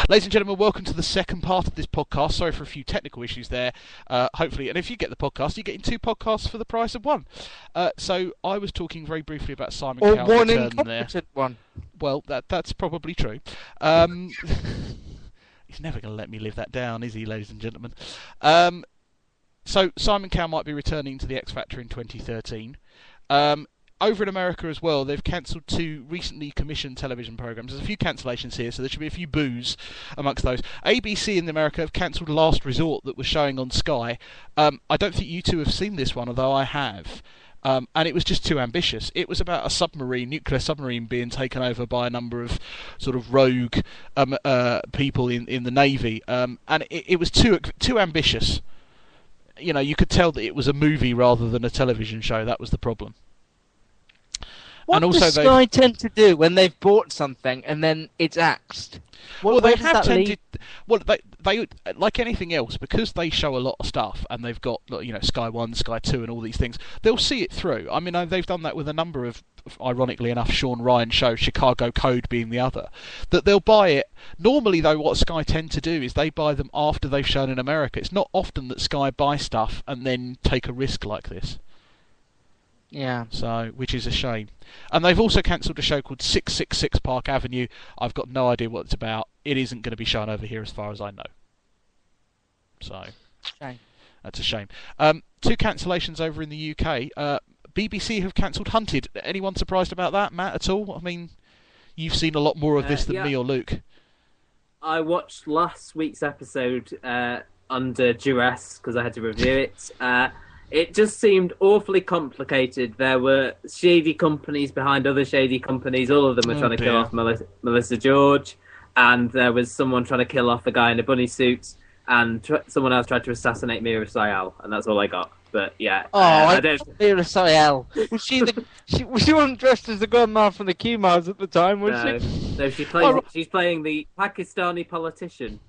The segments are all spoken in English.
Ladies and gentlemen, welcome to the second part of this podcast. Sorry for a few technical issues there. Hopefully, and if you get the podcast, you're getting two podcasts for the price of one. So I was talking very briefly about Simon Or Cowell's one return there. incompetent one. Well, that's probably true. He's never going to let me live that down, is he, ladies and gentlemen? So Simon Cowell might be returning to the X Factor in 2013. Over in America as well, they've cancelled two recently commissioned television programmes. There's a few cancellations here, so there should be a few boos amongst those. ABC in America have cancelled Last Resort that was showing on Sky. I don't think you two have seen this one, although I have. And it was just too ambitious. It was about a submarine, nuclear submarine, being taken over by a number of sort of rogue people in the Navy. And it was too ambitious. You know, you could tell that it was a movie rather than a television show. That was the problem. What and also does Sky tend to do when they've bought something and then it's axed? Well, they have tended. Well, they like anything else, because they show a lot of stuff, and they've got, you know, Sky One, Sky Two, and all these things. They'll see it through. I mean, they've done that with a number of, ironically enough, Sean Ryan shows, Chicago Code being the other. That they'll buy it. Normally, though, what Sky tend to do is they buy them after they've shown in America. It's not often that Sky buy stuff and then take a risk like this. Yeah. So, which is a shame. And they've also cancelled a show called 666 Park Avenue. I've got no idea what it's about. It isn't going to be shown over here as far as I know. So, shame. That's a shame. Two cancellations over in the UK. BBC have cancelled Hunted. Anyone surprised about that, Matt, at all? I mean, you've seen a lot more of this than me or Luke. I watched last week's episode under duress because I had to review it. It just seemed awfully complicated. There were shady companies behind other shady companies. All of them were trying to kill off Melissa George. And there was someone trying to kill off a guy in a bunny suit. And someone else tried to assassinate Mira Sayal. And that's all I got. But yeah. I don't... Mira Sayal. Was she wasn't dressed as the grandma from the Q-Mars at the time, was she? No, she's playing the Pakistani politician.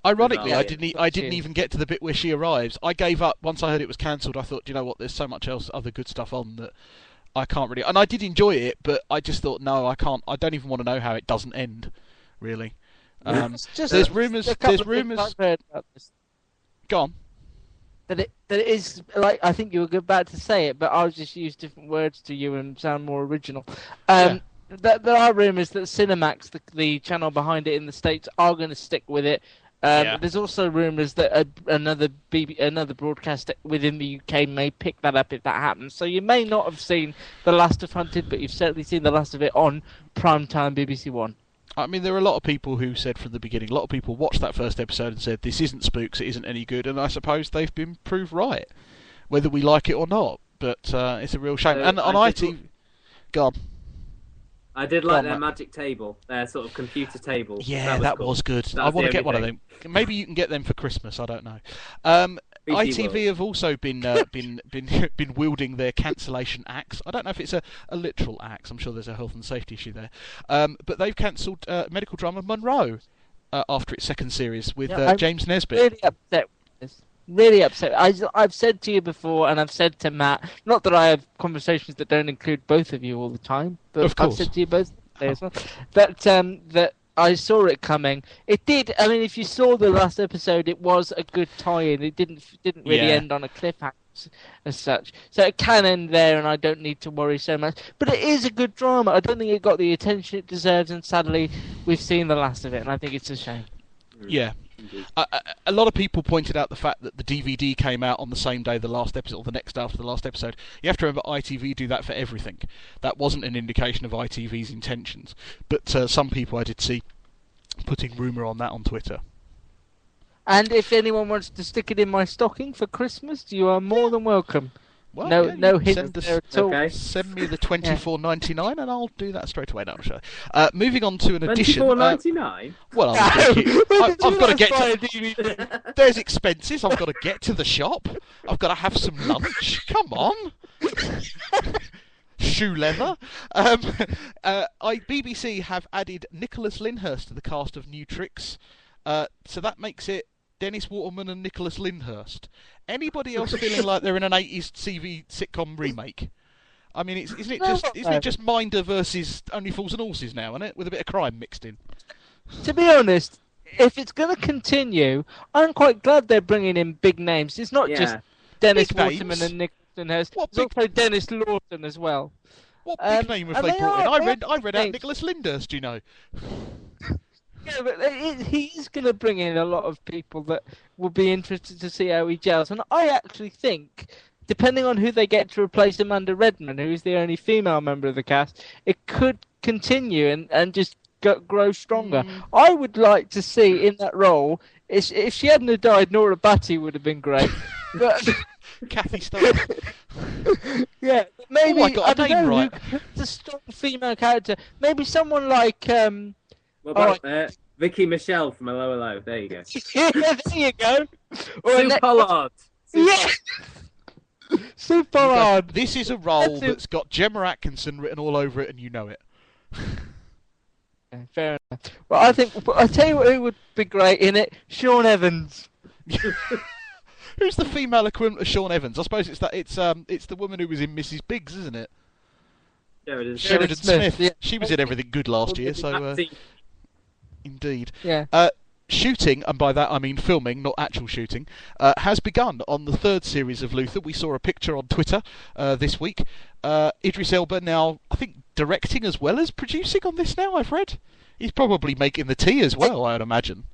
Ironically, I didn't even get to the bit where she arrives. I gave up once I heard it was cancelled. I thought, you know what? There's so much else, other good stuff on that I can't really. And I did enjoy it, but I just thought, no, I can't. I don't even want to know how it doesn't end. Really. There's rumours. There's rumours. Go on. That it is, like, I think you were about to say it, but I'll just use different words to you and sound more original. There are rumours that Cinemax, the channel behind it in the States, are going to stick with it. There's also rumours that another broadcaster within the UK may pick that up if that happens. So you may not have seen the last of Hunted, but you've certainly seen the last of it on primetime BBC One. I mean, there are a lot of people who said from the beginning, a lot of people watched that first episode and said, this isn't Spooks, it isn't any good, and I suppose they've been proved right, whether we like it or not. But it's a real shame. And on ITV... Go on. I did like their magic table, their sort of computer table. Yeah, that was good. I want to get one of them. Maybe you can get them for Christmas. I don't know. ITV have also been wielding their cancellation axe. I don't know if it's a literal axe. I'm sure there's a health and safety issue there. But they've cancelled medical drama Monroe after its second series with James Nesbitt. Really upset with this. Really upset. I've said to you before, and I've said to Matt, not that I have conversations that don't include both of you all the time, but of course. I've said to you both as well, that I saw it coming. It did. I mean, if you saw the last episode, it was a good tie-in. It didn't really end on a cliffhanger as such. So it can end there, and I don't need to worry so much. But it is a good drama. I don't think it got the attention it deserves, and sadly, we've seen the last of it, and I think it's a shame. Yeah. A lot of people pointed out the fact that the DVD came out on the same day the last episode, or the next after the last episode. You have to remember ITV do that for everything. That wasn't an indication of ITV's intentions. But some people I did see putting rumour on that on Twitter. And if anyone wants to stick it in my stocking for Christmas, you are more than welcome. Well, no hint there at all. Okay. Send me the $24.99 and I'll do that straight away. No, I'm sure. Moving on to an edition. $24.99? Well, I've got to get to... There's expenses. I've got to get to the shop. I've got to have some lunch. Come on. Shoe leather. BBC have added Nicholas Lyndhurst to the cast of New Tricks. So that makes it Dennis Waterman and Nicholas Lyndhurst. Anybody else feeling like they're in an 80s TV sitcom remake? I mean, isn't it just Minder versus Only Fools and Horses now, isn't it? With a bit of crime mixed in. To be honest, if it's going to continue, I'm quite glad they're bringing in big names. It's not just Dennis Big Waterman names? and Nicholas Hurst. What There's big- also Dennis Lawson as well. What big name have and they they brought are- in? they I are read big out names. Nicholas Lyndhurst, you know. Yeah, but he's going to bring in a lot of people that will be interested to see how he gels. And I actually think, depending on who they get to replace Amanda Redman, who's the only female member of the cast, it could continue and just grow stronger. I would like to see in that role, if she hadn't have died, Nora Batty would have been great. But Kathy Stark. yeah, maybe Oh, I got a I don't name know right. who's a strong female character. Maybe someone like What about Vicky Michelle from A Lower Low? There you go. yeah, there you go. Or Sue Pollard. Yeah. Sue Pollard. This is a role That's it. that's got Gemma Atkinson written all over it, and you know it. Okay, fair enough. Well, I tell you who would be great in it. Sean Evans. Who's the female equivalent of Sean Evans? I suppose it's the woman who was in Mrs. Biggs, isn't it? Sheridan Smith. yeah. She was in everything good last year, so indeed. Yeah. Shooting, and by that I mean filming, not actual shooting, has begun on the third series of Luther. We saw a picture on Twitter this week. Idris Elba now, I think, directing as well as producing on this now, I've read. He's probably making the tea as well, I'd imagine.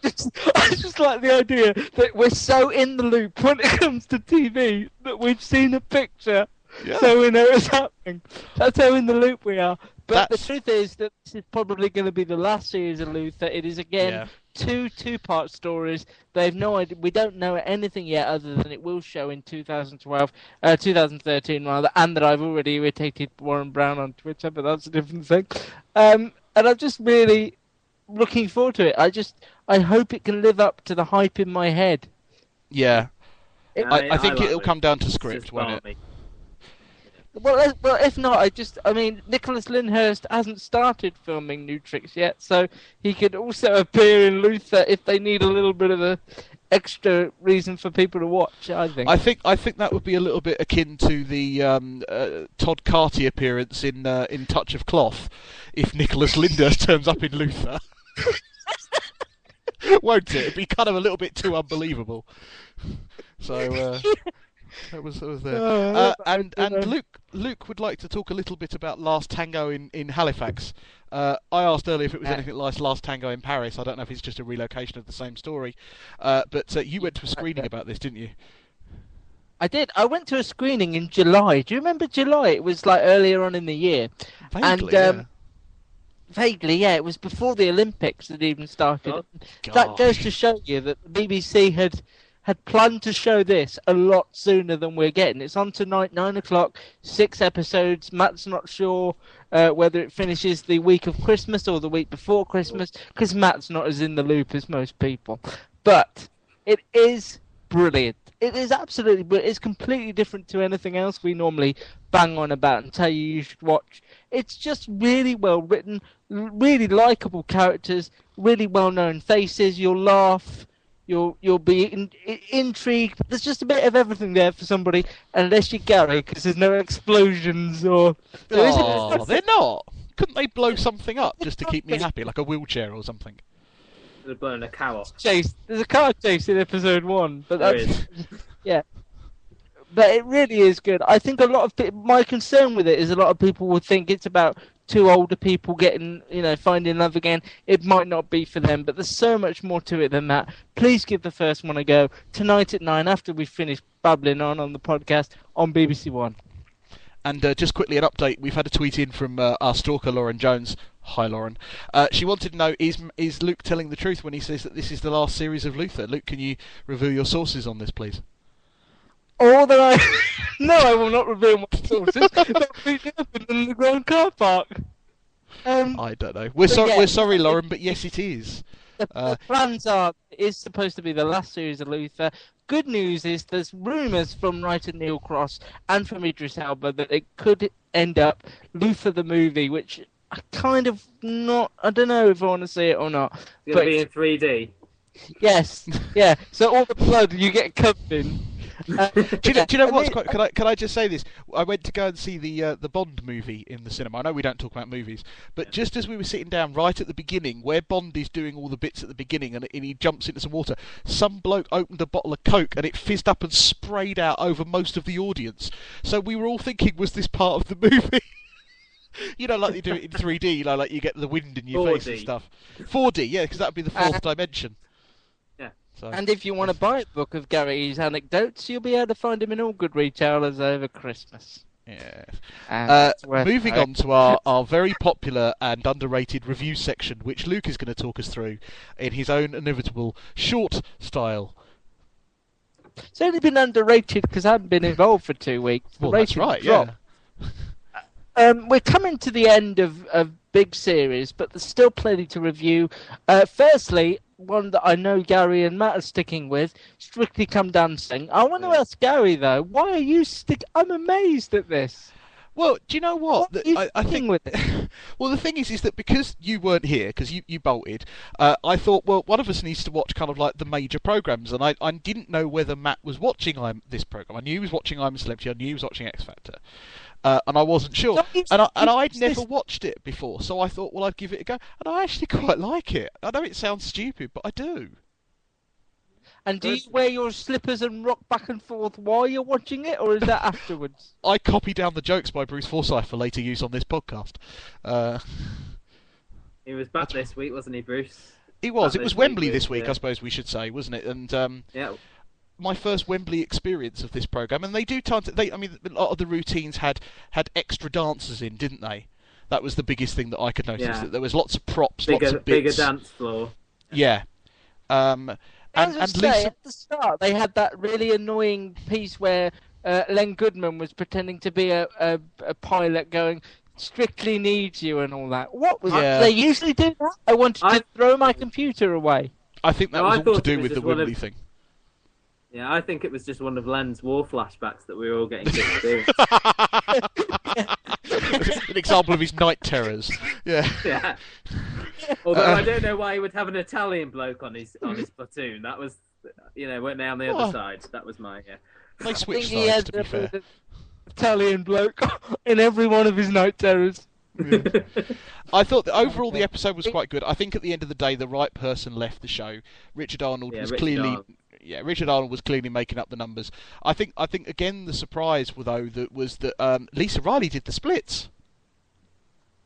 I just like the idea that we're so in the loop when it comes to TV that we've seen a picture, Yeah. so we know it's happening. That's how in the loop we are. But That's- the truth is that this is probably going to be the last series of Luther. It is again two-part stories. They've no idea. We don't know anything yet, other than it will show in 2013 rather, and that I've already irritated Warren Brown on Twitter, but that's a different thing. And I'm just really looking forward to it. I hope it can live up to the hype in my head. Yeah. I think like it'll it. come down to It's script, just won't it? balmy. Well, if not, I mean, Nicholas Lyndhurst hasn't started filming New Tricks yet, so he could also appear in Luther if they need a little bit of a extra reason for people to watch. I think. I think that would be a little bit akin to the Todd Carty appearance in Touch of Cloth, if Nicholas Lyndhurst turns up in Luther. Won't it? It'd be kind of a little bit too unbelievable. So that was there. And Luke would like to talk a little bit about Last Tango in Halifax. I asked earlier if it was anything like Last Tango in Paris. I don't know if it's just a relocation of the same story. But you went to a screening about this, didn't you? I did. I went to a screening in July. Do you remember July? It was like earlier on in the year. Vaguely, And vaguely, yeah, it was before the Olympics had even started. Oh, That goes to show you that the BBC had planned to show this a lot sooner than we're getting. It's on tonight, 9 o'clock, 6 episodes. Matt's not sure whether it finishes the week of Christmas or the week before Christmas, because Matt's not as in the loop as most people. But it is brilliant. It is absolutely brilliant. It's completely different to anything else we normally bang on about and tell you should watch. It's just really well written, really likeable characters, really well-known faces. You'll laugh. You'll be intrigued. There's just a bit of everything there for somebody, unless you're Gary, because there's no explosions or... Oh, they're not. Couldn't they blow something up just to keep me happy, like a wheelchair or something? They're blowing a cow off. Chase. There's a car chase in episode 1, but There that's... is. Yeah. But it really is good. I think a lot of people... My concern with it is a lot of people will think it's about two older people getting, finding love again. It might not be for them, but there's so much more to it than that. Please give the first one a go. Tonight at 9, after we finish babbling on the podcast, on BBC One. And just quickly an update. We've had a tweet in from our stalker, Lauren Jones. Hi, Lauren. She wanted to know, is Luke telling the truth when he says that this is the last series of Luther? Luke, can you reveal your sources on this, please? Or that I... No, I will not reveal my sources. That really happened in the Grand Car Park. I don't know. We're sorry, Lauren, but yes, it is. The plans are, it's supposed to be the last series of Luther. Good news is there's rumours from writer Neil Cross and from Idris Elba that it could end up Luther the movie, which I kind of not... I don't know if I want to see it or not. It's going to be in 3D. Yes, yeah. So all the blood you get covered in, Do you know what's quite? Can I just say this? I went to go and see the Bond movie in the cinema. I know we don't talk about movies, but just as we were sitting down right at the beginning, where Bond is doing all the bits at the beginning, and he jumps into some water, some bloke opened a bottle of Coke and it fizzed up and sprayed out over most of the audience. So we were all thinking, was this part of the movie? You know, like they do it in 3D. You know, like you get the wind in your 4D. face and stuff. 4D, yeah, because that would be the fourth dimension. So. And if you want to buy a book of Gary's anecdotes, you'll be able to find them in all good retailers over Christmas. Yeah. Moving on to our very popular and underrated review section, which Luke is going to talk us through in his own inevitable short style. It's only been underrated because I haven't been involved for 2 weeks. Well, that's right, dropped. We're coming to the end of big series, but there's still plenty to review. Firstly, one that I know Gary and Matt are sticking with, Strictly Come Dancing. I want to ask Gary, though, why are you I'm amazed at this. Well, do you know what? I think with it? Well, the thing is that because you weren't here, because you bolted, I thought, well, one of us needs to watch kind of like the major programs, and I didn't know whether Matt was watching this program. I knew he was watching I'm a Celebrity. I knew he was watching X Factor. And I wasn't sure, and I'd never watched it before, so I thought, well, I'd give it a go, and I actually quite like it. I know it sounds stupid, but I do. And do you wear your slippers and rock back and forth while you're watching it, or is that afterwards? I copy down the jokes by Bruce Forsyth for later use on this podcast. He was back this week, wasn't he, Bruce? He was. It was Wembley this week, I suppose we should say, wasn't it? And yeah. My first Wembley experience of this program, and they do tend to. I mean, a lot of the routines had extra dancers in, didn't they? That was the biggest thing that I could notice. Yeah. That there was lots of props, lots of bigger bits. dance floor. Yeah. And Lisa... at the start, they had that really annoying piece where Len Goodman was pretending to be a pilot, going, "Strictly needs you" and all that. What was Yeah. They usually do that. I wanted to throw my computer away. I think that was all to do with the Wembley thing. Yeah, I think it was just one of Len's war flashbacks that we were all getting to do. An example of his night terrors. Yeah. Yeah. Although I don't know why he would have an Italian bloke on his platoon. That was, weren't they on the other side? That was my. They switched he sides, had to be fair. an Italian bloke in every one of his night terrors. Yeah. I thought that overall the episode was quite good. I think at the end of the day, the right person left the show. Richard Arnold was clearly. Yeah, Richard Arnold was clearly making up the numbers. I think again the surprise was that Lisa Riley did the splits.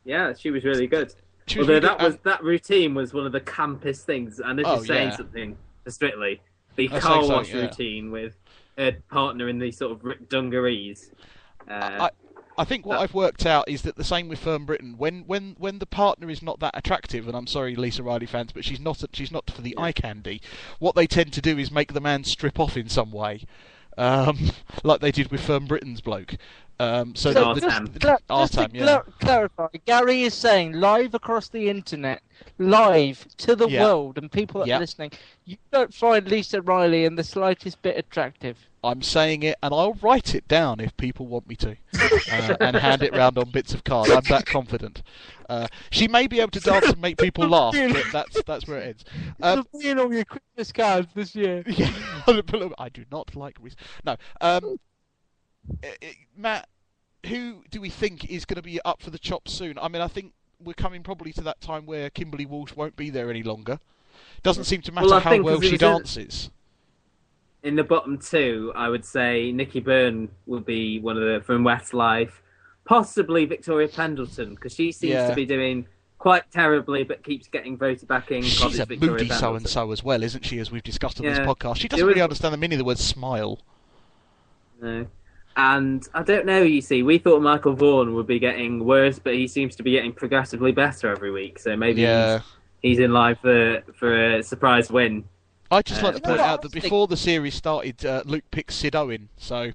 Yeah, she was really good. That routine was one of the campest things. And if you're saying something Strictly, the car wash routine with a partner in these sort of dungarees. I think what I've worked out is that the same with Firm Britain. When the partner is not that attractive, and I'm sorry, Lisa Riley fans, but she's not for the eye candy. What they tend to do is make the man strip off in some way, like they did with Firm Britain's bloke. Just to clarify, Gary is saying live across the internet, live to the world, and people that are listening, you don't find Lisa Riley in the slightest bit attractive. I'm saying it, and I'll write it down if people want me to, and hand it round on bits of card. I'm that confident. She may be able to dance and make people laugh, but that's where it ends. It'll be in all your Christmas cards this year. Yeah, I do not like no. Matt, who do we think is going to be up for the chop soon? I mean, I think we're coming probably to that time where Kimberly Walsh won't be there any longer. Doesn't seem to matter how well she dances. In the bottom two, I would say Nikki Byrne would be one of the from Westlife, possibly Victoria Pendleton, because she seems to be doing quite terribly, but keeps getting voted back in. She's a moody so-and-so as well, isn't she? As we've discussed on this podcast, she doesn't really understand the meaning of the word smile. No. And I don't know, you see, we thought Michael Vaughan would be getting worse, but he seems to be getting progressively better every week. So maybe he's in line for a surprise win. I'd just like to point out that before the series started, Luke picked Sid Owen, so...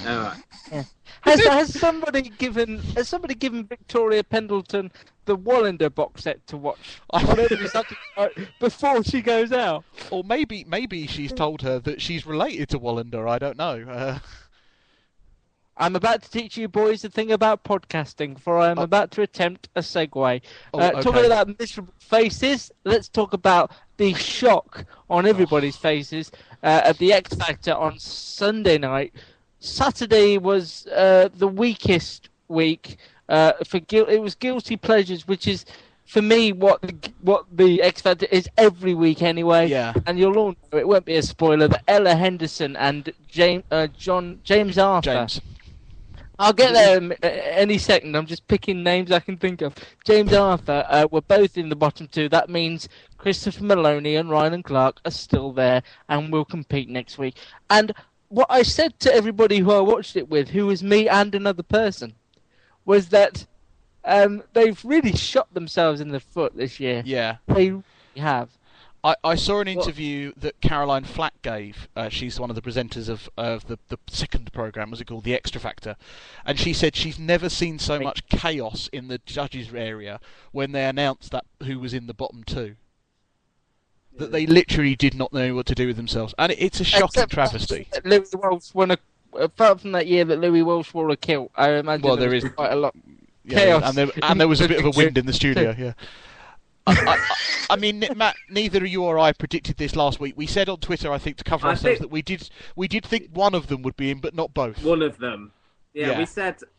All right. Yeah. Has somebody given Victoria Pendleton the Wallander box set to watch before she goes out? Or maybe she's told her that she's related to Wallander, I don't know. I'm about to teach you boys a thing about podcasting, for I am about to attempt a segue. Okay. Talking about miserable faces, let's talk about the shock on everybody's faces at the X Factor on Sunday night. Saturday was the weakest week it was Guilty Pleasures, which is for me what the X Factor is every week anyway. Yeah. And you'll all know, it won't be a spoiler, that Ella Henderson and James Arthur. James. I'll get there any second. I'm just picking names I can think of. James Arthur were both in the bottom two. That means Christopher Maloney and Rylan Clark are still there and will compete next week. And what I said to everybody who I watched it with, who was me and another person, was that they've really shot themselves in the foot this year. Yeah. They really have. I saw an interview that Caroline Flack gave. She's one of the presenters of the second programme, was it called? The Extra Factor. And she said she's never seen so much chaos in the judges' area when they announced that who was in the bottom two. That they literally did not know what to do with themselves. And it's a shocking travesty. Louis Walsh won apart from that year that Louis Walsh wore a kilt, I imagine there was quite a lot of chaos. And there was a bit of a wind in the studio, yeah. I mean, Matt, neither you or I predicted this last week. We said on Twitter, I think, to cover ourselves, that we did think one of them would be in, but not both. One of them. Yeah,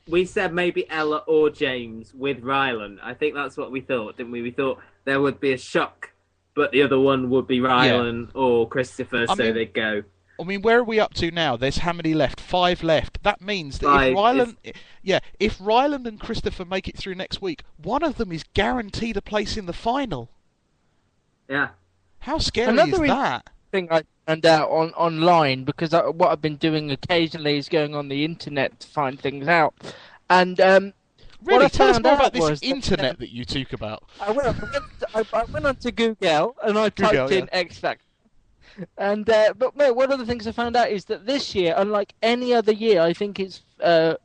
we said maybe Ella or James with Rylan. I think that's what we thought, didn't we? We thought there would be a shock, but the other one would be Rylan or Christopher, they'd go. I mean, where are we up to now? There's how many left? 5 left. That means that if Ryland and Christopher make it through next week, one of them is guaranteed a place in the final. Yeah. How scary is that? Thing I found out online, because what I've been doing occasionally is going on the internet to find things out. And really, tell us more about this internet that you talk about. I went onto Google and I typed in X Factor. And but mate, one of the things I found out is that this year, unlike any other year, I think it's a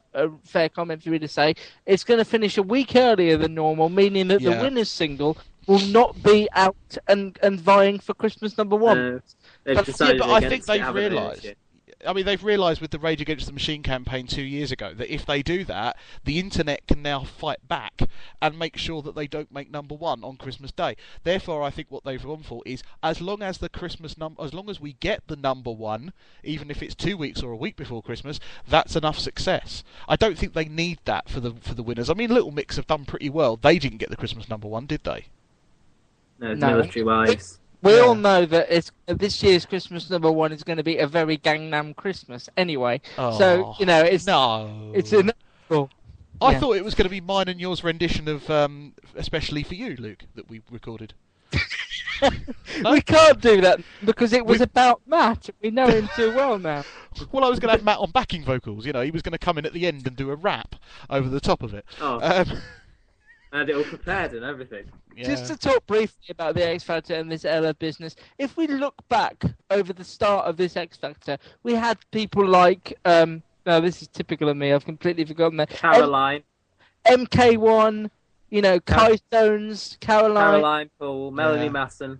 fair comment for me to say, it's going to finish a week earlier than normal, meaning that the winner's single will not be out and vying for Christmas number one. But I think they've realised. I mean, they've realised with the Rage Against the Machine campaign 2 years ago that if they do that, the internet can now fight back and make sure that they don't make number one on Christmas Day. Therefore, I think what they've gone for is as long as we get the number one, even if it's 2 weeks or a week before Christmas, that's enough success. I don't think they need that for the winners. I mean, Little Mix have done pretty well. They didn't get the Christmas number one, did they? No, Military Wives. We all know that this year's Christmas number one is going to be a very Gangnam Christmas anyway. Oh, so, it's inevitable. I thought it was going to be mine and yours rendition of Especially for You, Luke, that we recorded. No? We can't do that because it was about Matt. We know him too well now. Well, I was going to have Matt on backing vocals. He was going to come in at the end and do a rap over the top of it. Oh. And it all prepared and everything. Yeah. Just to talk briefly about the X Factor and this Ella business, if we look back over the start of this X Factor, we had people like, no, this is typical of me, I've completely forgotten that. Caroline. MK1, Kai Stones, Caroline Poole, Melanie Masson.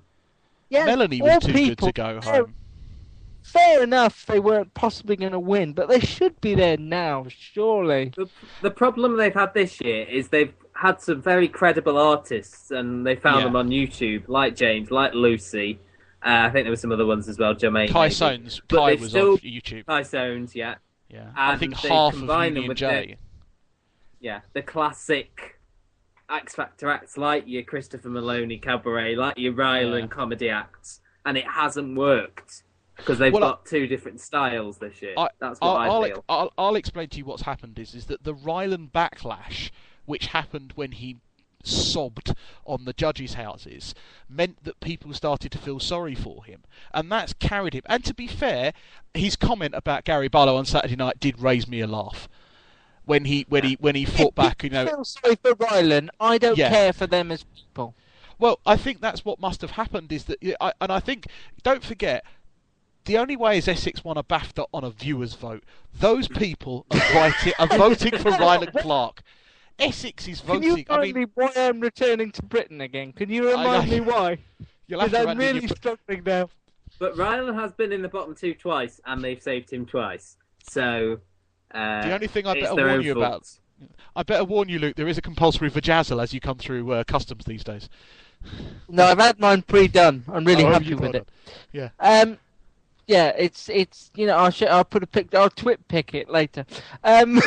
Yeah, Melanie was too good to go home. Fair enough, they weren't possibly going to win, but they should be there now, surely. The problem they've had this year is they've had some very credible artists, and they found them on YouTube, like James, like Lucy. I think there were some other ones as well, Jermaine. Kai Soanes. Kai was off YouTube. Kai Soanes, yeah. Yeah. I think half of Union J. The classic X Factor acts, like your Christopher Maloney cabaret, like your Ryland comedy acts, and it hasn't worked. Because they've got two different styles this year. That's what I feel. I'll explain to you what's happened is that the Ryland backlash, which happened when he sobbed on the judges' houses, meant that people started to feel sorry for him. And that's carried him. And to be fair, his comment about Gary Barlow on Saturday night did raise me a laugh. When he fought back, I feel sorry for Ryland. I don't care for them as people. Well, I think that's what must have happened is that... and I think... Don't forget... The only way is Essex won a BAFTA on a viewer's vote. Those people are voting for Ryland Clark. Essex is voting. Can you remind me why I'm returning to Britain again? Can you remind me why? Because I'm really struggling now. But Ryland has been in the bottom two twice, and they've saved him twice. So the only thing I better warn you about, I better warn you, Luke, there is a compulsory vajazzle as you come through customs these days. No, I've had mine pre-done. I'm really happy you've with got it. Yeah. Yeah, it's I'll put a pic. I'll twit pic it later. Thousands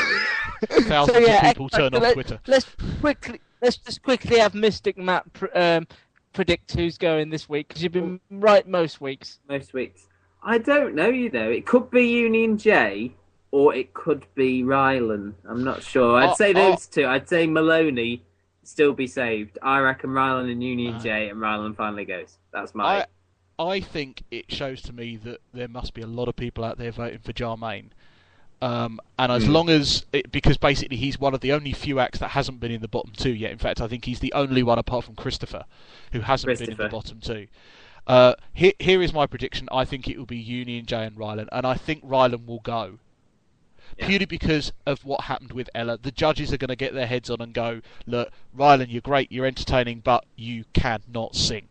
of people turn off Twitter. Let's just quickly have Mystic Matt predict who's going this week, because you've been right most weeks. Most weeks. I don't know, It could be Union J, or it could be Rylan. I'm not sure. I'd say those two. I'd say Maloney still be saved. I reckon Rylan and Union J, and Rylan finally goes. That's my... I think it shows to me that there must be a lot of people out there voting for Jarmaine. And as long as... because basically he's one of the only few acts that hasn't been in the bottom two yet. In fact, I think he's the only one apart from Christopher who hasn't been in the bottom two. Here is my prediction. I think it will be Union J and Rylan. And I think Rylan will go. Yeah. Purely because of what happened with Ella. The judges are going to get their heads on and go, look, Rylan, you're great, you're entertaining, but you cannot sing.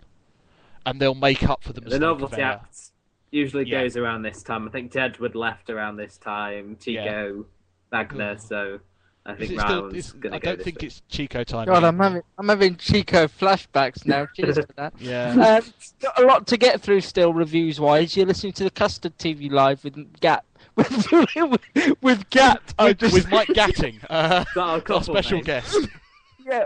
And they'll make up for the mistake. The novelty act usually goes around this time. I think Jedward left around this time, Chico, Wagner, so I think Rylan's going to go. I don't think it's Chico time. God, I'm having Chico flashbacks now. Cheers for that. Yeah. Got a lot to get through still, reviews-wise. You're listening to the Custard TV Live with Gat. with Gat. With Mike Gatting, our special guest. Yeah.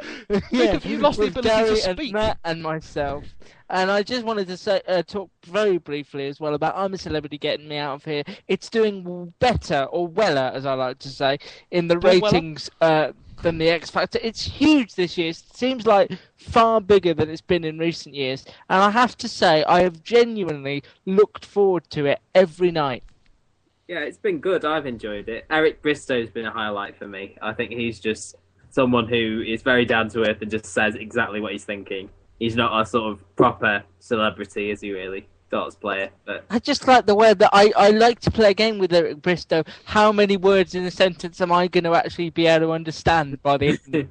You lost the ability Gary to speak. And Matt and myself. And I just wanted to say, talk very briefly as well about I'm a Celebrity getting me out of here. It's doing better, or weller, as I like to say, in the ratings than the X Factor. It's huge this year. It seems like far bigger than it's been in recent years. And I have to say, I have genuinely looked forward to it every night. Yeah, it's been good. I've enjoyed it. Eric Bristow's been a highlight for me. I think he's just someone who is very down to earth and just says exactly what he's thinking. He's not a sort of proper celebrity, is he really? Darts player. But I just like the way that I like to play a game with Eric Bristow. How many words in a sentence am I going to actually be able to understand by the end?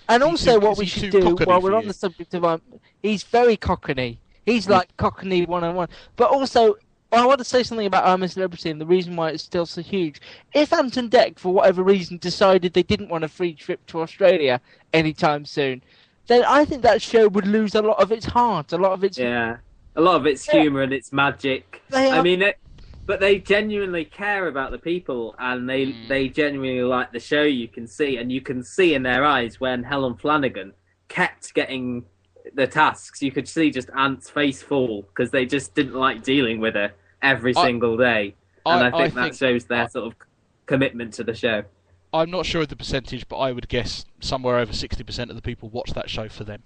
And also what we should do, while we're on the subject of he's very Cockney. He's like Cockney 101. But also, I want to say something about I'm a Celebrity and the reason why it's still so huge. If Anton Deck, for whatever reason, decided they didn't want a free trip to Australia anytime soon, then I think that show would lose a lot of its heart, a lot of its humour and its magic. But they genuinely care about the people, and they genuinely like the show. You can see in their eyes when Helen Flanagan kept getting the tasks. You could see just Ant's face fall because they just didn't like dealing with her every single day, and I think that shows their sort of commitment to the show. I'm not sure of the percentage, but I would guess somewhere over 60% of the people watch that show for them.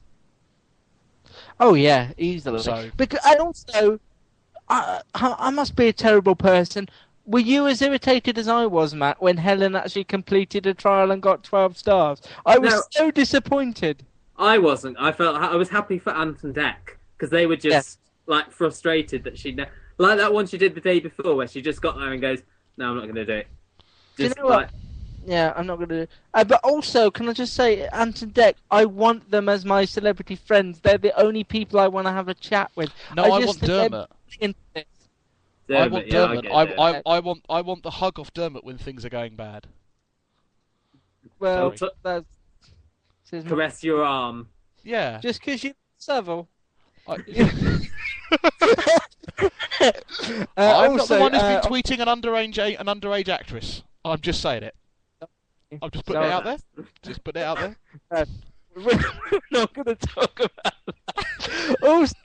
Oh yeah, easily. And also, I must be a terrible person. Were you as irritated as I was, Matt, when Helen actually completed a trial and got 12 stars? I was so disappointed. I wasn't. I was happy for Anton Deck because they were just like frustrated that like that one she did the day before where she just got there and goes, "No, I'm not going to do it." Do you know what? Yeah, I'm not going to do it. But also, can I just say, Anton Deck, I want them as my celebrity friends. They're the only people I want to have a chat with. No, I want Dermot. I want Dermot. I want the hug off Dermot when things are going bad. Well, that's... Caress your arm. Yeah. Just because you're Savile. I'm not the one who's been tweeting an underage actress. I'm just saying it. I'm just putting it out there. Just putting it out there. We're not going to talk about that. Also,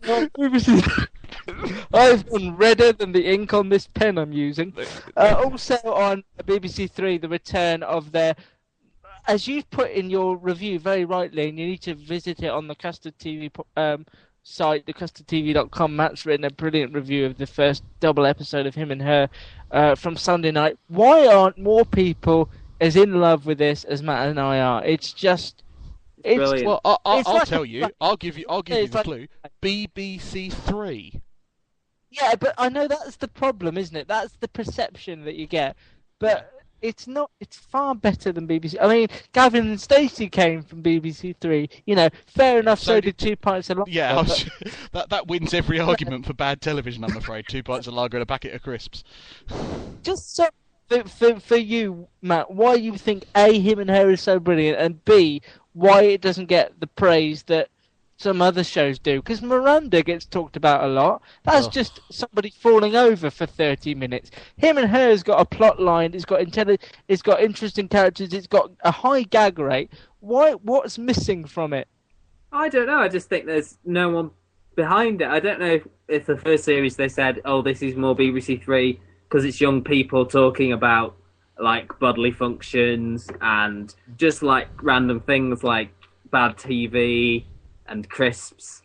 I've gone redder than the ink on this pen I'm using. Also on BBC Three, the return of their... As you put in your review very rightly, and you need to visit it on the Custard TV site, thecustardtv.com. Matt's written a brilliant review of the first double episode of him and her from Sunday night. Why aren't more people as in love with this as Matt and I are? It's just... brilliant. Well, I'll tell you. I'll give you the clue. BBC Three. Yeah, but I know that's the problem, isn't it? That's the perception that you get. But... It's not. It's far better than BBC. I mean, Gavin and Stacey came from BBC Three. You know, fair enough. So did 2 pints of lager. Yeah, that wins every argument for bad television. I'm afraid 2 pints of lager and a packet of crisps. Just so for you, Matt, why you think A, him and her is so brilliant, and B, why it doesn't get the praise that some other shows do. Because Miranda gets talked about a lot. That's Oh. just somebody falling over for 30 minutes. Him and Her's got a plot line. It's got it's got interesting characters. It's got a high gag rate. What's missing from it? I don't know. I just think there's no one behind it. I don't know if the first series they said, "Oh, this is more BBC Three because it's young people talking about like bodily functions and just like random things like bad TV and crisps."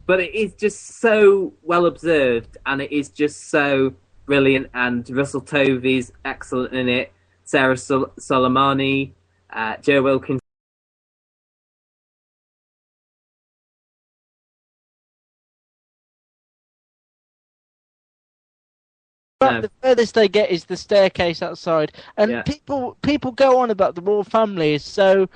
But it is just so well observed, and it is just so brilliant. And Russell Tovey's excellent in it. Sarah Soleimani, Joe Wilkins. But No. the furthest they get is the staircase outside, and Yeah. people go on about the royal family is so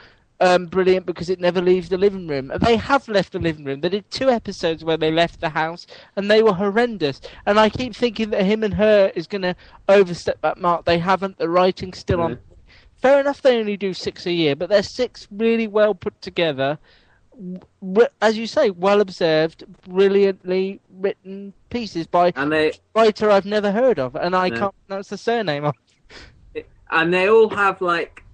brilliant because it never leaves the living room. And they have left the living room. They did 2 episodes where they left the house, and they were horrendous. And I keep thinking that Him and Her is going to overstep that mark. They haven't. The writing's still on. Fair enough, they only do 6 a year, but they're 6 really well put together. As you say, well observed, brilliantly written pieces by a writer I've never heard of, and I can't pronounce the surname of. And they all have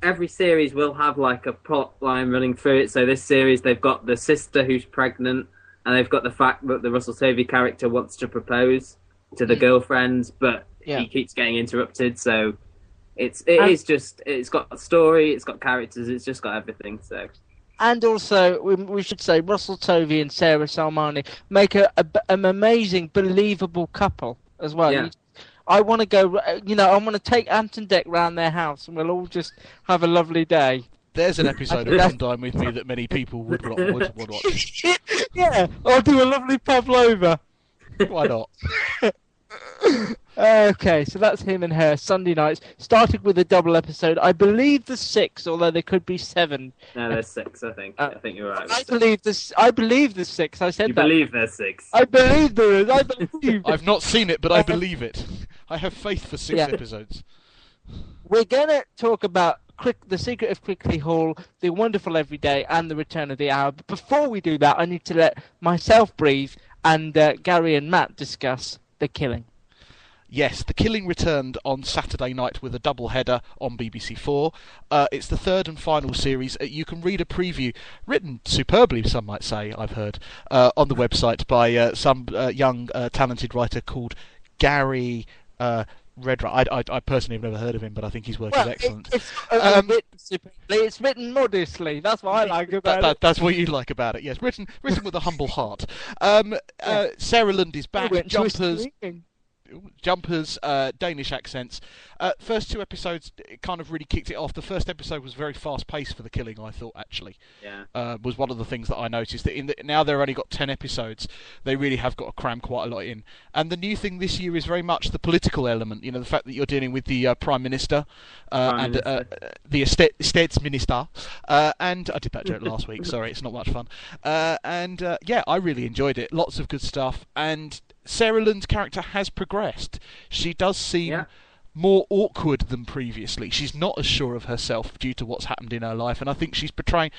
every series will have a plot line running through it. So this series they've got the sister who's pregnant, and they've got the fact that the Russell Tovey character wants to propose to the girlfriend, but he keeps getting interrupted. So it's got a story, it's got characters, it's just got everything. So. And also, we should say, Russell Tovey and Sarah Salmani make an amazing, believable couple as well. Yeah. I want to go, I want to take Ant and Dec round their house, and we'll all just have a lovely day. There's an episode of Come Dine With Me that many people would watch. Yeah, I'll do a lovely pavlova. Why not? Okay, so that's Him and Her, Sunday nights. Started with a double episode. I believe there's 6, although there could be 7. No, there's 6, I think. I think you're right. I believe there's 6. I said you that. You believe there's 6? I believe there is. I believe. I've not seen it, but I believe it. I have faith for 6 episodes. We're going to talk about The Secret of Crickley Hall, The Wonderful Everyday, and The Return of the Hour. But before we do that, I need to let myself breathe and Gary and Matt discuss The Killing. Yes, The Killing returned on Saturday night with a double header on BBC 4. It's the 3rd and final series. You can read a preview, written superbly, some might say, I've heard, on the website by some young, talented writer called Gary Redruth. I personally have never heard of him, but I think his work is excellent. It's written modestly. That's what I like about it. That's what you like about it, yes. Written with a humble heart. Sarah Lund is back. Jumpers, Danish accents. First 2 episodes kind of really kicked it off. The first episode was very fast-paced for The Killing, I thought, actually. Yeah. Was one of the things that I noticed. That now they've only got 10 episodes, they really have got to cram quite a lot in. And the new thing this year is very much the political element. The fact that you're dealing with the Prime Minister and the Statsminister. And I did that joke last week. Sorry, it's not much fun. I really enjoyed it. Lots of good stuff. And Sarah Lund's character has progressed. She does seem more awkward than previously. She's not as sure of herself due to what's happened in her life, and I think she's portraying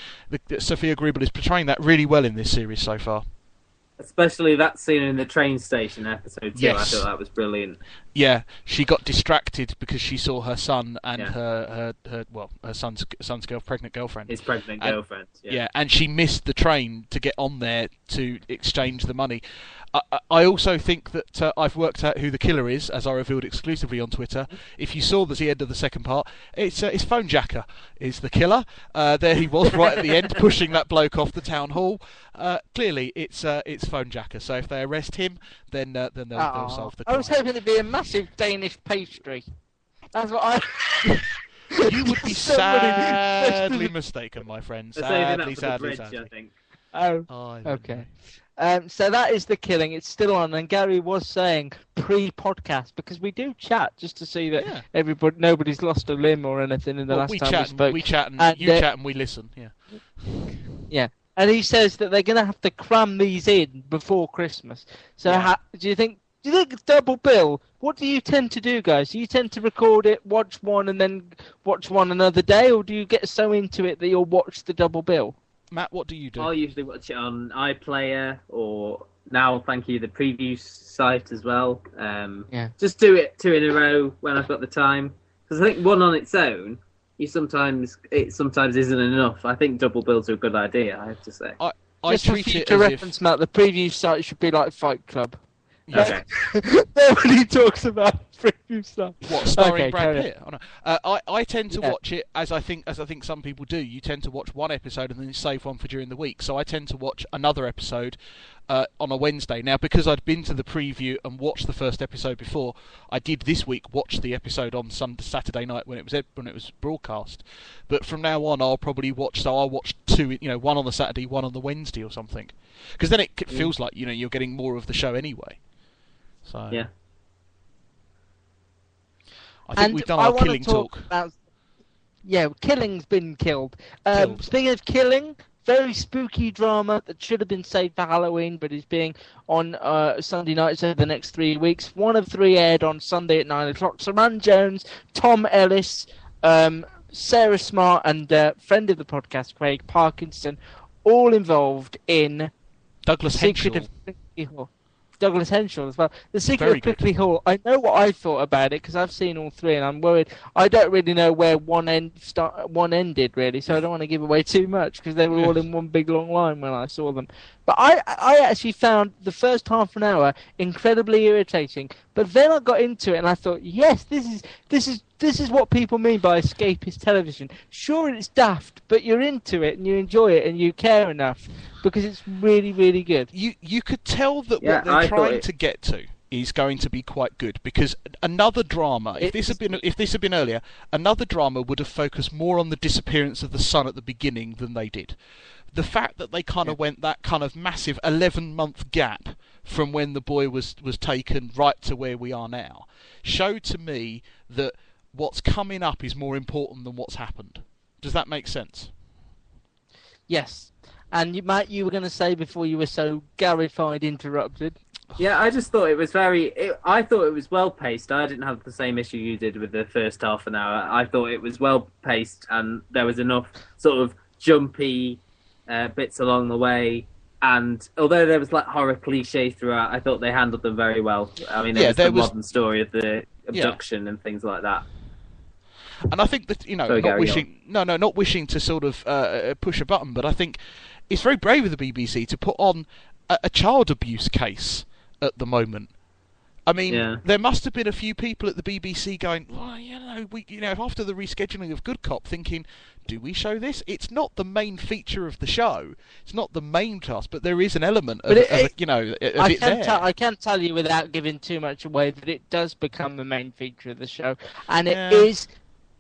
Sophia Grubel is portraying that really well in this series so far. Especially that scene in the train station episode 2. Yes. I thought that was brilliant. Yeah, she got distracted because she saw her son and her son's pregnant girlfriend. His pregnant girlfriend. Yeah, and she missed the train to get on there to exchange the money. I also think that I've worked out who the killer is, as I revealed exclusively on Twitter. If you saw the end of the second part, it's Phone Jacker is the killer. There he was right at the end, pushing that bloke off the town hall. Clearly, it's Phone Jacker. So if they arrest him, then they'll solve the crime. I was hoping it'd be a massive Danish pastry. That's what I. You would be sadly mistaken, my friend. Sadly, I think. Oh, okay. So that is The Killing. It's still on, and Gary was saying pre-podcast because we do chat just to see that nobody's lost a limb or anything in the last time we spoke. We chat and you chat and we listen. Yeah. Yeah, and he says that they're going to have to cram these in before Christmas. So do you think it's double bill? What do you tend to do, guys? Do you tend to record it, watch one, and then watch one another day, or do you get so into it that you'll watch the double bill? Matt, what do you do? I'll usually watch it on iPlayer or now, thank you, the preview site as well. Just do it 2 in a row when I've got the time. Because I think one on its own, it sometimes isn't enough. I think double builds are a good idea, I have to say. I Just for treat it future as reference, Matt, the preview site should be like Fight Club. Okay. Nobody talks about preview stuff. What, starring Okay, Brad carry Pitt? Oh, no. I tend to watch it as I think some people do. You tend to watch one episode and then save one for during the week. So I tend to watch another episode on a Wednesday. Now, because I'd been to the preview and watched the first episode before, I did this week watch the episode on Saturday night when it was broadcast. But from now on, I'll probably watch. So I'll watch 2, one on the Saturday, one on the Wednesday, or something. Because then it feels like you're getting more of the show anyway. So yeah. I think we've done our killing talk. Killing's been killed. Killed. Speaking of killing, very spooky drama that should have been saved for Halloween, but is being on Sunday nights over the next 3 weeks. 1 of 3 aired on Sunday at 9 o'clock. Saran Jones, Tom Ellis, Sarah Smart, and friend of the podcast, Craig Parkinson, all involved in Douglas Secret Henschel. of Crickley Hall. Douglas Henschel as well. The Secret Very of Crickley Hall. I know what I thought about it because I've seen all 3 and I'm worried. I don't really know where one ended really, so I don't want to give away too much because they were all in one big long line when I saw them. But I actually found the first half an hour incredibly irritating. But then I got into it and I thought, yes, this is what people mean by escapist television. Sure, it's daft, but you're into it and you enjoy it and you care enough because it's really, really good. You could tell that what they're trying to get to is going to be quite good, because another drama, if this had been earlier, another drama would have focused more on the disappearance of the son at the beginning than they did. The fact that they kind of went that kind of massive 11-month gap from when the boy was taken right to where we are now showed to me that what's coming up is more important than what's happened. Does that make sense? Yes. And Matt, you were going to say before you were so garrified interrupted. Yeah, I just thought it was I thought it was well paced. I didn't have the same issue you did with the first half an hour. I thought it was well paced and there was enough sort of jumpy bits along the way. And although there was like horror cliches throughout, I thought they handled them very well. I mean, there was modern story of the abduction and things like that. And I think that not wishing to sort of push a button, but I think it's very brave of the BBC to put on a child abuse case at the moment. I mean, there must have been a few people at the BBC going, well, after the rescheduling of Good Cop, thinking, do we show this? It's not the main feature of the show. It's not the main task, but there is an element of it there. I can tell you without giving too much away that it does become the main feature of the show, and it is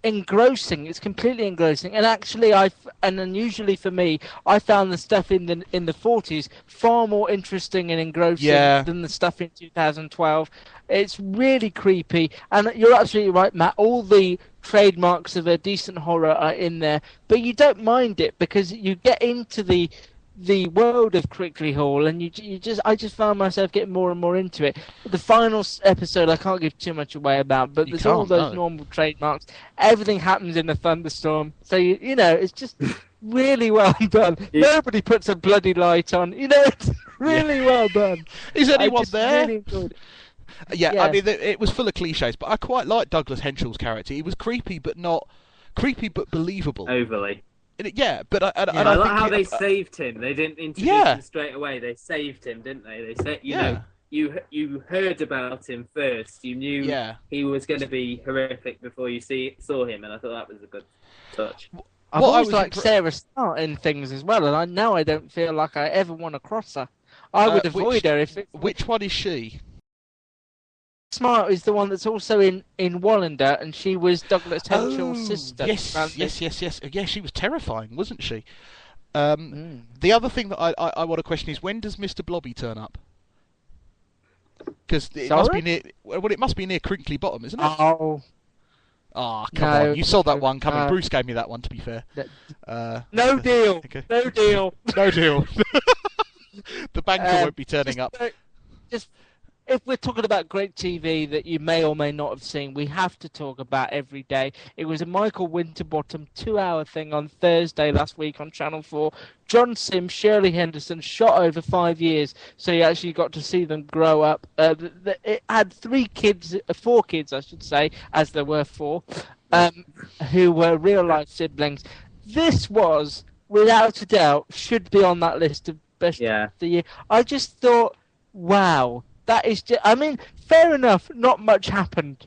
engrossing. It's completely engrossing, and actually, and unusually for me, I found the stuff in the 40s far more interesting and engrossing than the stuff in 2012. It's really creepy, and you're absolutely right, Matt. All the trademarks of a decent horror are in there, but you don't mind it because you get into the world of Crickley Hall, and I just found myself getting more and more into it. The final episode, I can't give too much away about, but there's all those normal trademarks. Everything happens in a thunderstorm, so it's just really well done. Nobody puts a bloody light on. It's really well done. Is anyone there? Really enjoyed it. Yeah, I mean, it was full of cliches, but I quite liked Douglas Henschel's character. He was creepy, but believable. Overly. Yeah, but I like how they saved him. They didn't introduce him straight away. They saved him, didn't they? They said, you heard about him first. You knew he was going to be horrific before you saw him, and I thought that was a good touch. I've always liked Sarah Smart in things as well, and now I don't feel like I ever want to cross her. I would avoid her if. Which one is she? Smart is the one that's also in Wallander, and she was Douglas Henschel's sister. Yes. Yeah, she was terrifying, wasn't she? The other thing that I want to question is, when does Mr. Blobby turn up? Because it must be near. Well, it must be near Crinkley Bottom, isn't it? Oh, come on! You saw that one coming. Bruce gave me that one. To be fair, no deal. Okay. No deal. No deal. The banker won't be turning up. if we're talking about great TV that you may or may not have seen, we have to talk about Every Day. It was a Michael Winterbottom 2-hour thing on Thursday last week on Channel 4. John Sim, Shirley Henderson, shot over 5 years, so you actually got to see them grow up. It had 4 kids, I should say, as there were 4, who were real-life siblings. This was, without a doubt, should be on that list of best of the year. I just thought, wow, that is just, I mean, fair enough, not much happened.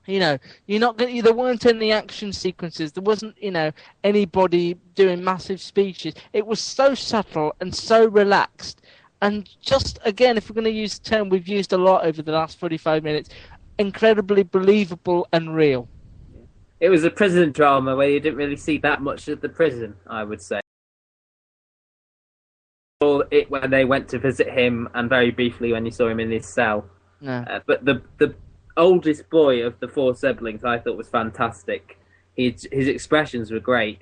You're not going. There weren't any action sequences. There wasn't, anybody doing massive speeches. It was so subtle and so relaxed. And just, again, if we're going to use the term we've used a lot over the last 45 minutes, incredibly believable and real. It was a prison drama where you didn't really see that much of the prison, I would say. When they went to visit him, and very briefly when you saw him in his cell. No. But the oldest boy of the 4 siblings, I thought was fantastic. His expressions were great,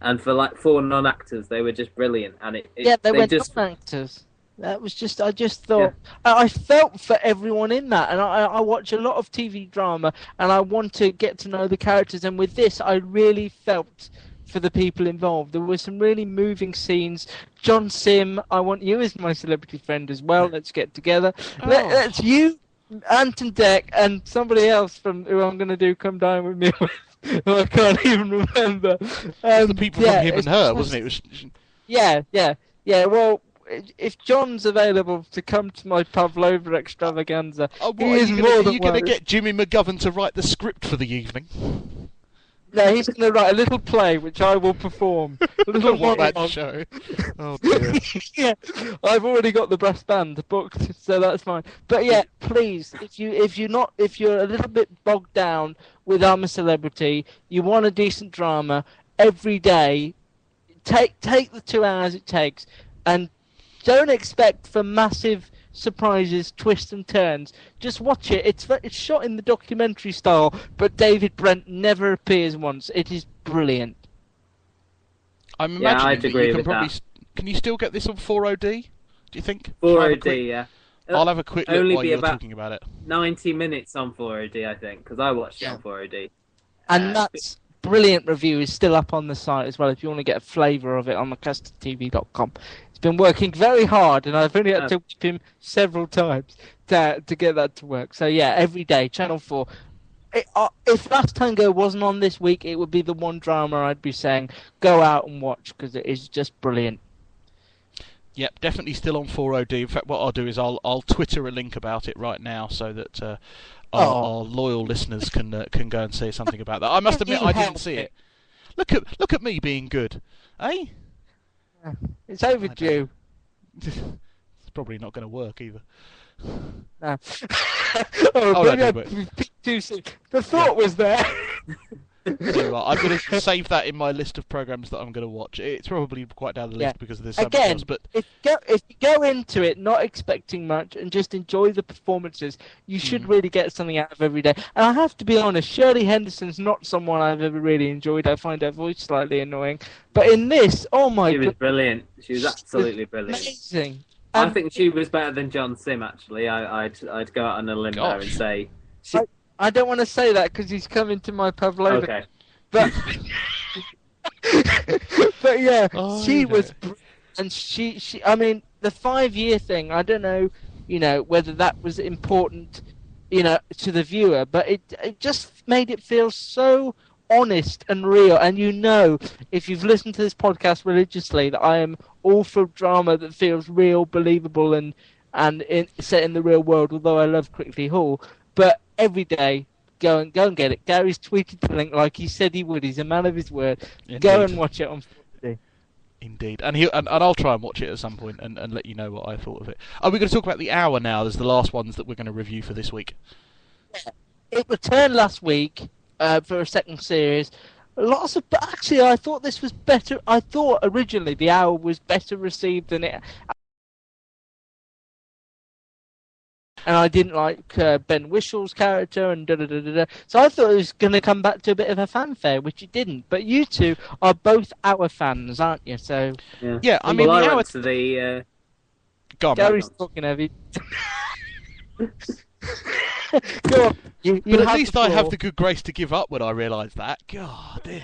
and for 4 non-actors, they were just brilliant. And they were non-actors. That was just, I just thought, I felt for everyone in that, and I watch a lot of TV drama, and I want to get to know the characters, and with this, I really felt for the people involved. There were some really moving scenes. John Sim, I want you as my celebrity friend as well. Let's get together. Let's you, Anton Deck, and somebody else from who I'm going to do Come Dine With Me with, who I can't even remember. The people from Him and Her, wasn't it? Yeah. Well, if John's available to come to my Pavlova extravaganza, he is more than welcome. Are you going to get Jimmy McGovern to write the script for the evening? No, he's going to write a little play which I will perform. A little that show. Oh dear. Yeah, I've already got the brass band booked, so that's fine. But yeah, please, if you're a little bit bogged down with I'm a Celebrity, you want a decent drama Every Day, take the 2 hours it takes, and don't expect for massive surprises, twists and turns. Just watch it. It's shot in the documentary style, but David Brent never appears once. It is brilliant. I'm imagining I'd agree with that. Can you still get this on 4OD? Do you think? 4OD, yeah. I'll have a quick look while you're talking about it. 90 minutes on 4OD, I think, because I watched it on 4OD. And that's brilliant review is still up on the site as well if you want to get a flavour of it on McCusterTV.com. He's been working very hard, and I've only had to whip him several times to get that to work. So yeah, Every Day, Channel 4. If Last Tango wasn't on this week, it would be the one drama I'd be saying go out and watch, because it is just brilliant. Yep, definitely still on 4OD. In fact, what I'll do is I'll Twitter a link about it right now so that our loyal listeners can go and say something about that. I must admit, I didn't see it. Look at me being good, eh? It's overdue. It's probably not going to work either. No. The thought was there. I'm going to save that in my list of programs that I'm going to watch. It's probably quite down the list because there's so much else. But if you go into it not expecting much and just enjoy the performances, you should really get something out of Every Day. And I have to be honest, Shirley Henderson's not someone I've ever really enjoyed. I find her voice slightly annoying. But in this, oh my god, she was brilliant. She was absolutely brilliant. Amazing. I think she was better than John Sim. Actually, I'd go out on a limb there and say. I don't want to say that because he's coming to my Pavlova. Okay. But but yeah, she was, and she. I mean, the 5-year thing. I don't know, whether that was important, to the viewer, but it just made it feel so honest and real. And if you've listened to this podcast religiously, that I am all for drama that feels real, believable, and set in the real world. Although I love Crickley Hall, but Every Day. Go and get it. Gary's tweeted the link like he said he would. He's a man of his word. Indeed. Go and watch it on Friday. Indeed. And I'll try and watch it at some point and let you know what I thought of it. Are we going to talk about The Hour now? There's the last ones that we're going to review for this week. Yeah. It returned last week for a second series. But actually, I thought this was better. I thought originally The Hour was better received than it. And I didn't like Ben Whishal's character and da-da-da-da-da. So I thought it was going to come back to a bit of a fanfare, which it didn't. But you two are both Hour fans, aren't you? So yeah, I mean, I The Hour... went to the... Gary's talking heavy. Go on. You But at have least the I have floor. the good grace to give up when I realise that. God dear.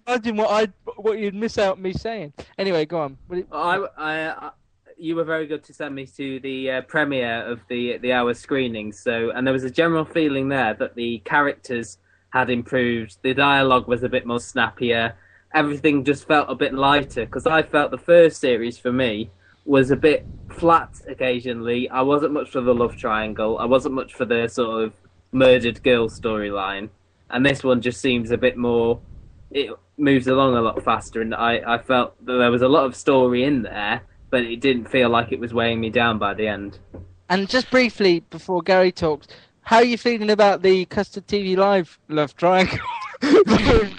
Imagine what you'd miss out me saying. Anyway, go on. You were very good to send me to the premiere of the hour screening. So, and there was a general feeling there that the characters had improved. The dialogue was a bit more snappier. Everything just felt a bit lighter because I felt the first series for me was a bit flat occasionally. I wasn't much for the love triangle. I wasn't much for the sort of murdered girl storyline. And this one just seems a bit more. It moves along a lot faster, and I felt that there was a lot of story in there, but it didn't feel like it was weighing me down by the end. And just briefly before Gary talks, how are you feeling about the Custard TV Live love triangle? Is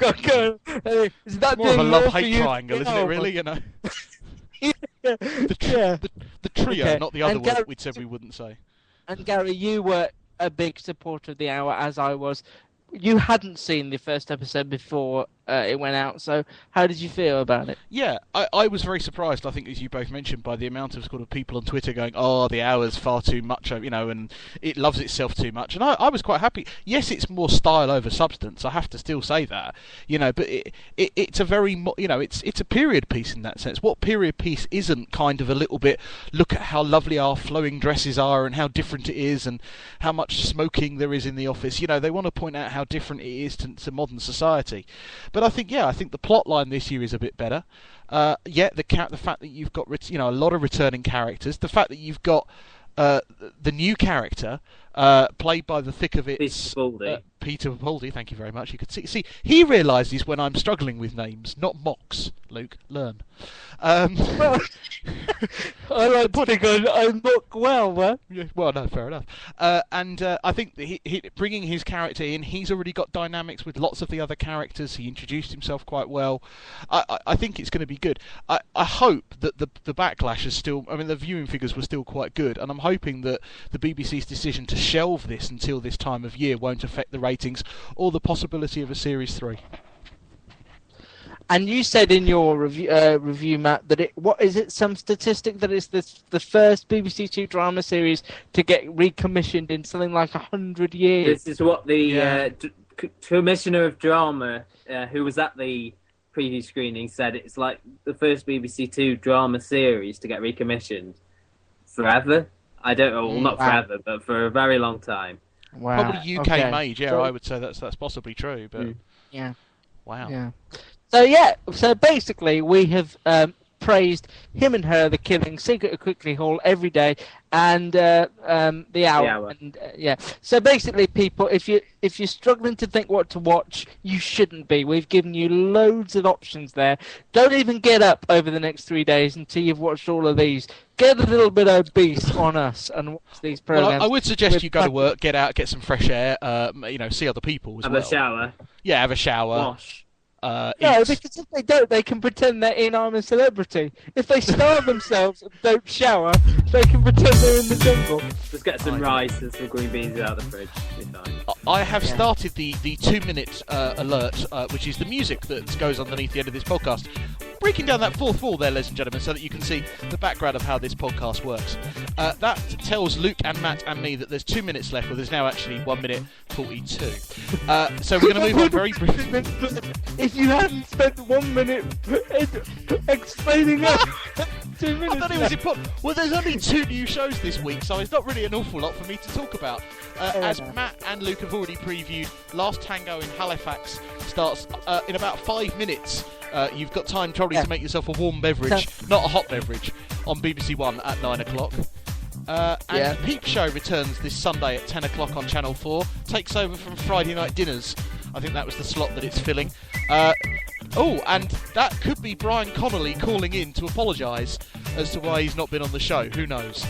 that More of a doing more for love-hate you? triangle, isn't it, really? You know? Yeah. The trio, Okay. not the other And word Gary- we'd said we wouldn't say. And Gary, you were a big supporter of the hour, as I was. You hadn't seen the first episode before it went out, so how did you feel about it? Yeah, I was very surprised, I think, as you both mentioned, by the amount of sort of people on Twitter going, oh, the hour's far too much, you know, and it loves itself too much. And I was quite happy. Yes, it's more style over substance, I have to still say that, you know, but it's a very, you know, it's a period piece in that sense. What period piece isn't kind of a little bit, look at how lovely our flowing dresses are and how different it is and how much smoking there is in the office. You know, they want to point out how different it is to modern society. But I think the plot line this year is a bit better. The fact that you've got, you know, a lot of returning characters, the fact that you've got the new character played by the thick of it's Peter Capaldi. Thank you very much. You could see he realises when I'm struggling with names, not Mox. Luke, learn. Well, I like to think I look well, man. Yeah, well, no, fair enough. And I think that he bringing his character in, he's already got dynamics with lots of the other characters. He introduced himself quite well. I think it's going to be good. I hope that the backlash is still. I mean, the viewing figures were still quite good, and I'm hoping that the BBC's decision to shelve this until this time of year won't affect the ratings or the possibility of a series 3. And you said in your review, Matt, that some statistic that it's the first BBC Two drama series to get recommissioned in something like 100 years. This is what the Commissioner of Drama, who was at the preview screening, said. It's like the first BBC Two drama series to get recommissioned forever. I don't know, well, not forever, but for a very long time. Wow. Probably UK made, yeah. So, I would say that's possibly true, but yeah. Wow. Yeah. So basically, we have praised Him and Her, The Killing, Secret of Quickly Hall every day, and the hour. And, So basically, people, if you're struggling to think what to watch, you shouldn't be. We've given you loads of options there. Don't even get up over the next 3 days until you've watched all of these. Get a little bit obese on us and watch these programs. Well, I would suggest you go to work, get out, get some fresh air, you know, see other people as well. Have a shower. Yeah, have a shower. Wash. No, because if they don't, they can pretend they're in I'm a Celebrity. If they starve themselves and don't shower, they can pretend they're in the jungle. Just get some rice and some green beans out of the fridge. Be fine. I have started the 2-minute alert, which is the music that goes underneath the end of this podcast. Breaking down that fourth wall there, ladies and gentlemen, so that you can see the background of how this podcast works. That tells Luke and Matt and me that there's 2 minutes left, well, there's now actually 1 minute 42. So we're going to move on very briefly. If you hadn't spent 1 minute explaining it, 2 minutes. I thought it was important. Well, there's only 2 new shows this week, so it's not really an awful lot for me to talk about. As Matt and Luke have already previewed, Last Tango in Halifax starts in about 5 minutes. You've got time probably to make yourself a warm beverage, not a hot beverage, on BBC One at 9 o'clock. And Peep Show returns this Sunday at 10 o'clock on Channel 4. Takes over from Friday night dinners. I think that was the slot that it's filling. And that could be Brian Connolly calling in to apologise as to why he's not been on the show. Who knows?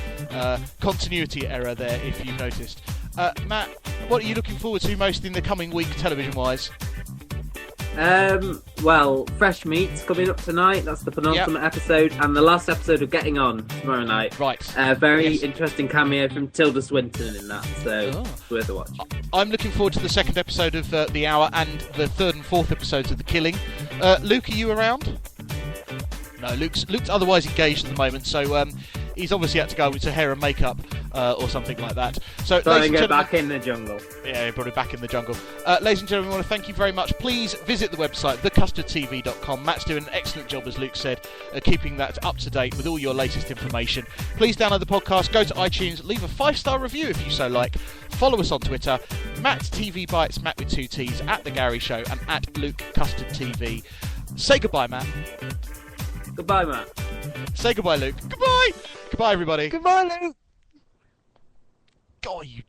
Continuity error there, if you've noticed. Matt, what are you looking forward to most in the coming week, television-wise? Well, Fresh Meat's coming up tonight. That's the penultimate episode, and the last episode of Getting On tomorrow night. Right. Very interesting cameo from Tilda Swinton in that, so it's worth a watch. I'm looking forward to the second episode of The Hour and the third and fourth episodes of The Killing. Luke, are you around? No, Luke's otherwise engaged at the moment, so he's obviously had to go into hair and makeup or something like that. So, Try ladies and and go gentlemen, back in the jungle. yeah, probably back in the jungle. Ladies and gentlemen, we want to thank you very much. Please visit the website, thecustardtv.com. Matt's doing an excellent job, as Luke said, keeping that up to date with all your latest information. Please download the podcast, go to iTunes, leave a 5-star review if you so like. Follow us on Twitter, Matt TV Bites, Matt with 2 T's, at The Gary Show, and at Luke Custard TV. Say goodbye, Matt. Goodbye, Matt. Say goodbye, Luke. Goodbye. Goodbye, everybody. Goodbye, Luke. God, you